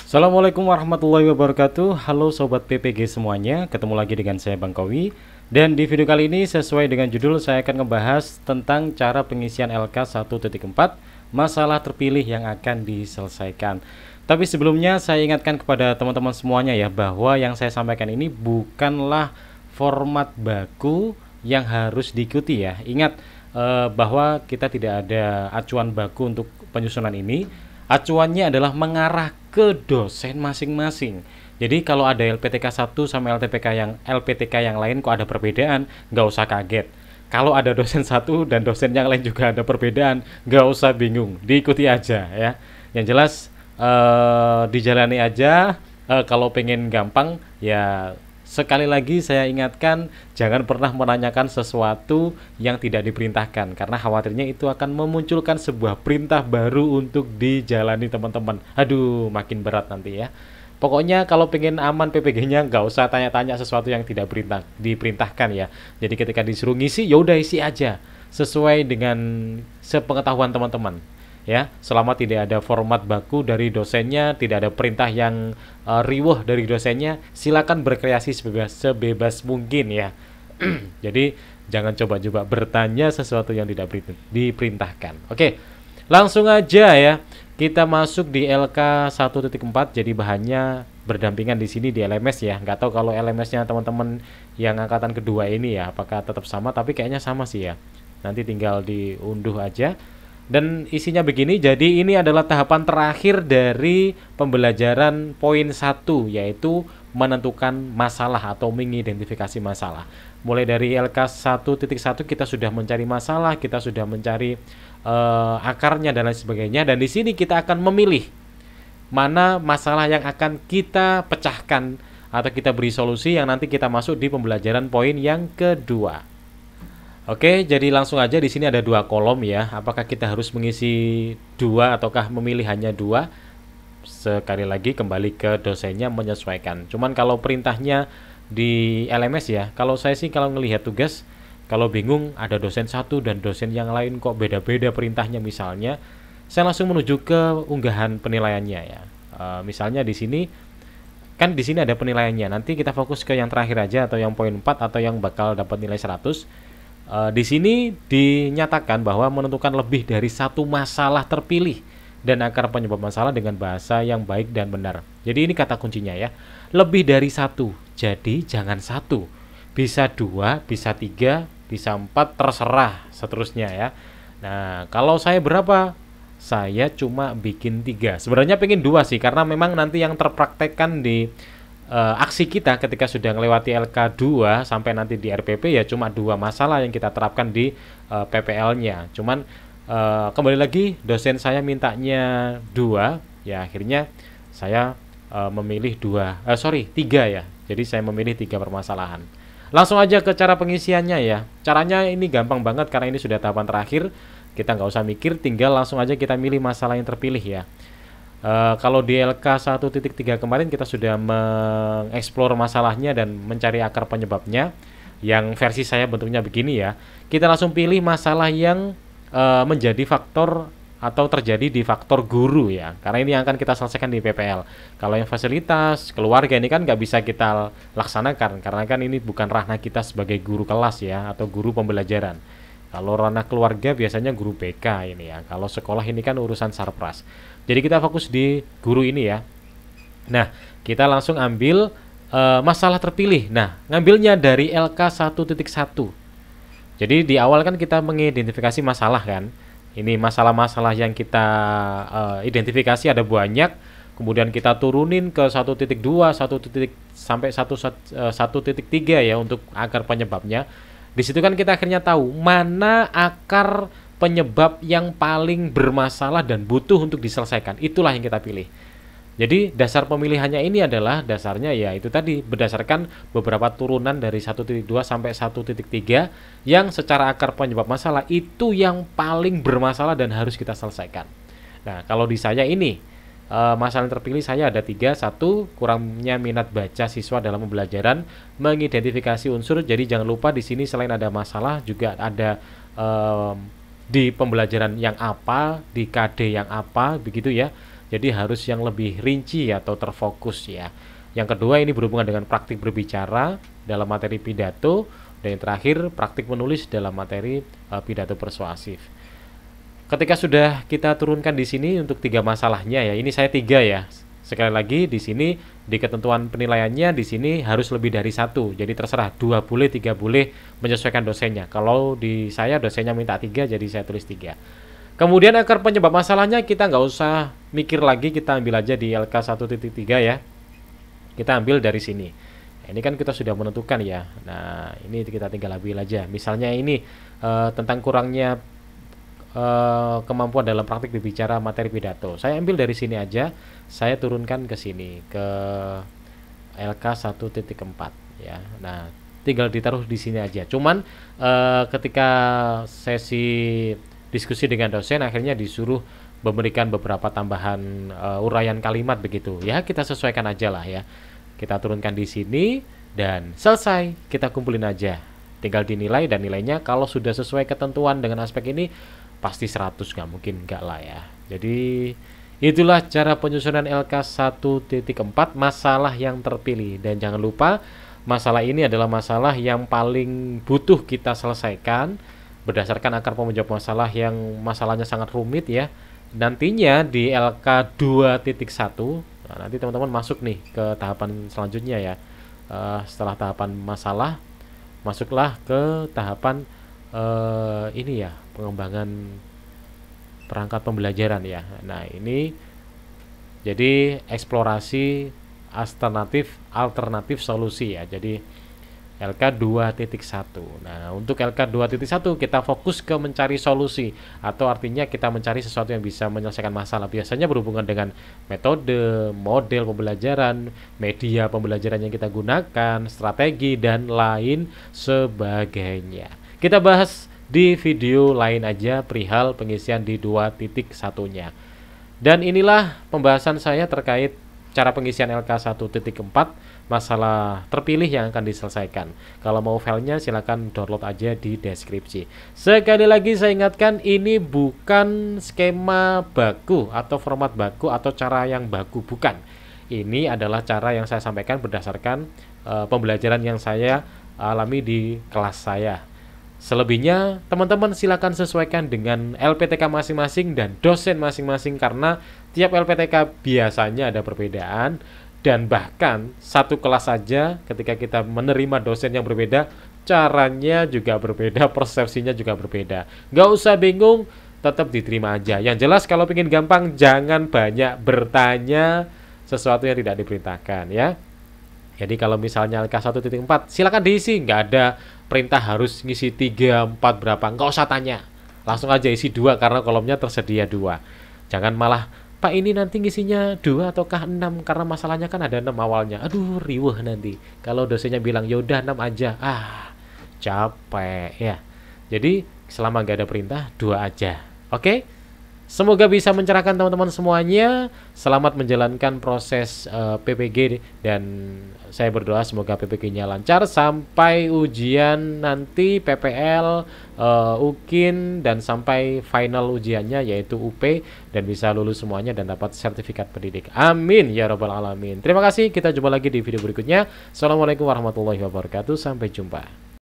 Assalamualaikum warahmatullahi wabarakatuh. Halo Sobat PPG semuanya, ketemu lagi dengan saya Bang Kowi. Dan di video kali ini sesuai dengan judul, saya akan ngebahas tentang cara pengisian LK 1.4, masalah terpilih yang akan diselesaikan. Tapi sebelumnya saya ingatkan kepada teman-teman semuanya ya, bahwa yang saya sampaikan ini bukanlah format baku yang harus diikuti ya. Ingat bahwa kita tidak ada acuan baku untuk penyusunan ini. Acuannya adalah mengarah ke dosen masing-masing. Jadi kalau ada LPTK 1 sama LPTK yang lain kok ada perbedaan, nggak usah kaget. Kalau ada dosen satu dan dosen yang lain juga ada perbedaan, nggak usah bingung, diikuti aja ya. Yang jelas dijalani aja. Kalau pengen gampang ya, sekali lagi saya ingatkan, jangan pernah menanyakan sesuatu yang tidak diperintahkan, karena khawatirnya itu akan memunculkan sebuah perintah baru untuk dijalani teman-teman. Aduh, makin berat nanti ya. Pokoknya kalau pengen aman PPG-nya, nggak usah tanya-tanya sesuatu yang tidak diperintahkan ya. Jadi ketika disuruh ngisi, yaudah isi aja sesuai dengan sepengetahuan teman-teman ya, selama tidak ada format baku dari dosennya, tidak ada perintah yang riweh dari dosennya, silakan berkreasi sebebas mungkin ya. Jadi jangan coba-coba bertanya sesuatu yang tidak diperintahkan. Oke, langsung aja ya, kita masuk di LK 1.4. Jadi bahannya berdampingan di sini di LMS ya. Nggak tahu kalau LMS-nya teman-teman yang angkatan kedua ini ya, apakah tetap sama, tapi kayaknya sama sih ya. Nanti tinggal diunduh aja. Dan isinya begini, jadi ini adalah tahapan terakhir dari pembelajaran poin 1, yaitu menentukan masalah atau mengidentifikasi masalah. Mulai dari LK 1.1 kita sudah mencari masalah, kita sudah mencari akarnya dan lain sebagainya, dan di sini kita akan memilih mana masalah yang akan kita pecahkan atau kita beri solusi yang nanti kita masuk di pembelajaran poin yang kedua. Oke, jadi langsung aja, di sini ada dua kolom ya. Apakah kita harus mengisi dua ataukah memilih hanya dua? Sekali lagi kembali ke dosennya menyesuaikan. Cuman kalau perintahnya di LMS ya, kalau saya sih kalau ngelihat tugas, kalau bingung ada dosen satu dan dosen yang lain kok beda-beda perintahnya misalnya, saya langsung menuju ke unggahan penilaiannya ya. Misalnya di sini kan di sini ada penilaiannya. Nanti kita fokus ke yang terakhir aja, atau yang poin 4 atau yang bakal dapat nilai 100. Di sini dinyatakan bahwa menentukan lebih dari satu masalah terpilih dan akar penyebab masalah dengan bahasa yang baik dan benar. Jadi ini kata kuncinya ya, lebih dari satu. Jadi jangan satu, bisa dua, bisa tiga, bisa empat, terserah seterusnya ya. Nah, kalau saya berapa? Saya cuma bikin tiga. Sebenarnya pengen dua sih, karena memang nanti yang terpraktekkan di aksi kita ketika sudah melewati LK2 sampai nanti di RPP ya cuma dua masalah yang kita terapkan di PPL-nya. Cuman kembali lagi dosen saya mintanya dua, ya akhirnya saya memilih tiga ya. Jadi saya memilih tiga permasalahan. Langsung aja ke cara pengisiannya ya. Caranya ini gampang banget karena ini sudah tahapan terakhir. Kita nggak usah mikir, tinggal langsung aja kita milih masalah yang terpilih ya. Kalau di LK 1.3 kemarin kita sudah mengeksplor masalahnya dan mencari akar penyebabnya. Yang versi saya bentuknya begini ya. Kita langsung pilih masalah yang menjadi faktor atau terjadi di faktor guru ya. Karena ini yang akan kita selesaikan di PPL. Kalau yang fasilitas, keluarga ini kan nggak bisa kita laksanakan karena kan ini bukan ranah kita sebagai guru kelas ya, atau guru pembelajaran. Kalau ranah keluarga biasanya guru BK ini ya. Kalau sekolah ini kan urusan sarpras. Jadi kita fokus di guru ini ya. Nah, kita langsung ambil masalah terpilih. Nah, ngambilnya dari LK 1.1. Jadi di awal kan kita mengidentifikasi masalah kan. Ini masalah-masalah yang kita identifikasi ada banyak. Kemudian kita turunin ke 1.2, sampai 1.3 ya untuk akar penyebabnya. Di situ kan kita akhirnya tahu mana akar penyebab yang paling bermasalah dan butuh untuk diselesaikan. Itulah yang kita pilih. Jadi dasar pemilihannya ini adalah dasarnya ya itu tadi, berdasarkan beberapa turunan dari 1.2 sampai 1.3 yang secara akar penyebab masalah itu yang paling bermasalah dan harus kita selesaikan. Nah, kalau di saya ini masalah yang terpilih saya ada 3. 1, kurangnya minat baca siswa dalam pembelajaran, mengidentifikasi unsur. Jadi jangan lupa di sini selain ada masalah juga ada di pembelajaran yang apa, di KD yang apa, begitu ya. Jadi harus yang lebih rinci atau terfokus ya. Yang kedua ini berhubungan dengan praktik berbicara dalam materi pidato, dan yang terakhir praktik menulis dalam materi pidato persuasif. Ketika sudah kita turunkan di sini untuk 3 masalahnya ya, ini saya 3 ya. Sekali lagi di sini di ketentuan penilaiannya di sini harus lebih dari 1. Jadi terserah 2 boleh, 3 boleh, menyesuaikan dosennya. Kalau di saya dosennya minta 3, jadi saya tulis 3. Kemudian akar penyebab masalahnya kita nggak usah mikir lagi, kita ambil aja di LK 1.3 ya. Kita ambil dari sini. Nah, ini kan kita sudah menentukan ya. Nah, ini kita tinggal ambil aja. Misalnya ini tentang kurangnya kemampuan dalam praktik berbicara materi pidato. Saya ambil dari sini aja, saya turunkan ke sini ke LK 1.4 ya. Nah, tinggal ditaruh di sini aja. Cuman ketika sesi diskusi dengan dosen akhirnya disuruh memberikan beberapa tambahan uraian kalimat begitu. Ya, kita sesuaikan aja lah ya. Kita turunkan di sini dan selesai. Kita kumpulin aja. Tinggal dinilai dan nilainya kalau sudah sesuai ketentuan dengan aspek ini pasti 100, nggak mungkin enggak lah ya. Jadi itulah cara penyusunan LK 1.4 masalah yang terpilih. Dan jangan lupa masalah ini adalah masalah yang paling butuh kita selesaikan berdasarkan akar penyebab masalah yang masalahnya sangat rumit ya. Nantinya di LK 2.1 nah, nanti teman-teman masuk nih ke tahapan selanjutnya ya. Setelah tahapan masalah masuklah ke tahapan ini ya, pengembangan perangkat pembelajaran ya. Nah, ini jadi eksplorasi alternatif solusi ya. Jadi LK 2.1. Nah, untuk LK 2.1 kita fokus ke mencari solusi, atau artinya kita mencari sesuatu yang bisa menyelesaikan masalah. Biasanya berhubungan dengan metode, model pembelajaran, media pembelajaran yang kita gunakan, strategi dan lain sebagainya. Kita bahas di video lain aja perihal pengisian di 2.1-nya. Dan inilah pembahasan saya terkait cara pengisian LK 1.4 masalah terpilih yang akan diselesaikan. Kalau mau filenya silahkan download aja di deskripsi. Sekali lagi saya ingatkan, ini bukan skema baku atau format baku atau cara yang baku, bukan. Ini adalah cara yang saya sampaikan berdasarkan pembelajaran yang saya alami di kelas saya. Selebihnya teman-teman silakan sesuaikan dengan LPTK masing-masing dan dosen masing-masing, karena tiap LPTK biasanya ada perbedaan. Dan bahkan satu kelas saja ketika kita menerima dosen yang berbeda, caranya juga berbeda, persepsinya juga berbeda. Nggak usah bingung, tetap diterima aja. Yang jelas kalau ingin gampang, jangan banyak bertanya sesuatu yang tidak diperintahkan ya. Jadi kalau misalnya LK 1.4 silakan diisi, nggak ada perintah harus ngisi 3, 4 berapa, nggak usah tanya. Langsung aja isi 2 karena kolomnya tersedia 2. Jangan malah, Pak ini nanti ngisinya 2 ataukah 6 karena masalahnya kan ada 6 awalnya. Aduh, riweh nanti. Kalau dosennya bilang yaudah 6 aja. Capek ya. Jadi selama nggak ada perintah 2 aja. Oke? Semoga bisa mencerahkan teman-teman semuanya. Selamat menjalankan proses PPG dan saya berdoa semoga PPG-nya lancar sampai ujian nanti PPL, UKIN dan sampai final ujiannya yaitu UP, dan bisa lulus semuanya dan dapat sertifikat pendidik. Amin ya rabbal alamin. Terima kasih. Kita jumpa lagi di video berikutnya. Assalamualaikum warahmatullahi wabarakatuh. Sampai jumpa.